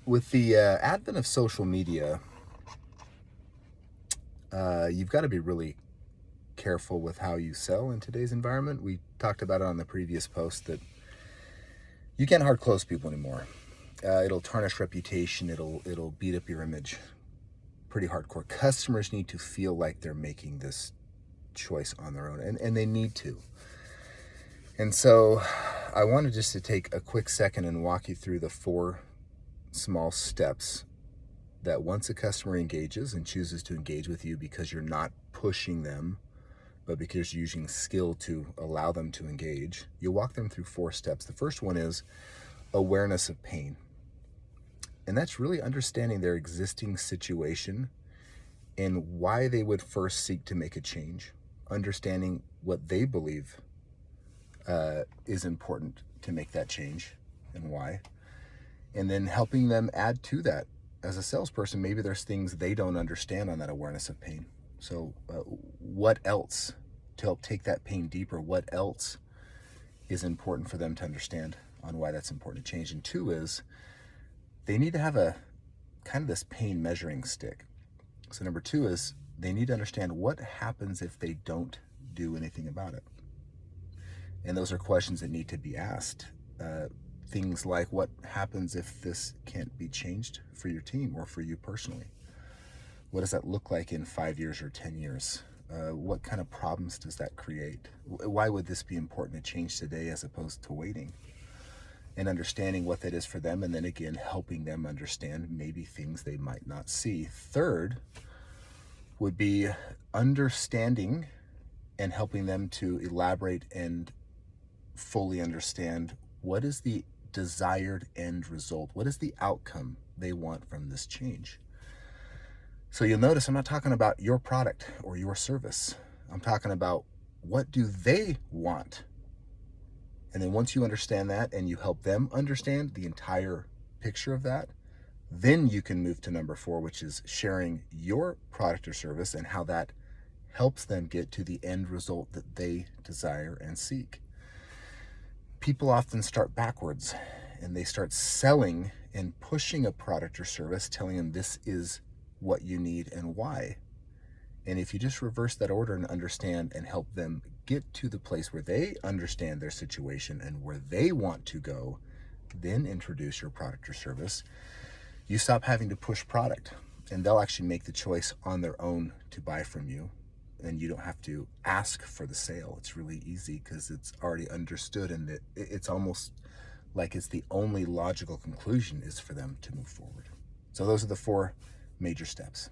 With the advent of social media, you've got to be really careful with how you sell in today's environment. We talked about it on the previous post that you can't hard close people anymore. It'll tarnish reputation. It'll beat up your image pretty hardcore. Customers need to feel like they're making this choice on their own, and they need to. And so I wanted just to take a quick second and walk you through the 4 small steps that once a customer engages and chooses to engage with you because you're not pushing them, but because you're using skill to allow them to engage, you walk them through 4 steps. The first one is awareness of pain. And that's really understanding their existing situation and why they would first seek to make a change, understanding what they believe is important to make that change and why, and then helping them add to that. As a salesperson, maybe there's things they don't understand on that awareness of pain. So what else to help take that pain deeper? What else is important for them to understand on why that's important to change? And 2 is they need to have a kind of this pain measuring stick. So number 2 is they need to understand what happens if they don't do anything about it. And those are questions that need to be asked. Things like, what happens if this can't be changed for your team or for you personally? What does that look like in 5 years or 10 years? What kind of problems does that create? Why would this be important to change today as opposed to waiting? And understanding what that is for them, and then again, helping them understand maybe things they might not see. 3rd would be understanding and helping them to elaborate and fully understand what is the desired end result. What is the outcome they want from this change? So you'll notice I'm not talking about your product or your service. I'm talking about what do they want? And then once you understand that and you help them understand the entire picture of that, then you can move to number 4, which is sharing your product or service and how that helps them get to the end result that they desire and seek. People often start backwards and they start selling and pushing a product or service, telling them this is what you need and why. And if you just reverse that order and understand and help them get to the place where they understand their situation and where they want to go, then introduce your product or service, you stop having to push product and they'll actually make the choice on their own to buy from you. And you don't have to ask for the sale. It's really easy because it's already understood, and it's almost like it's the only logical conclusion is for them to move forward. So those are the 4 major steps.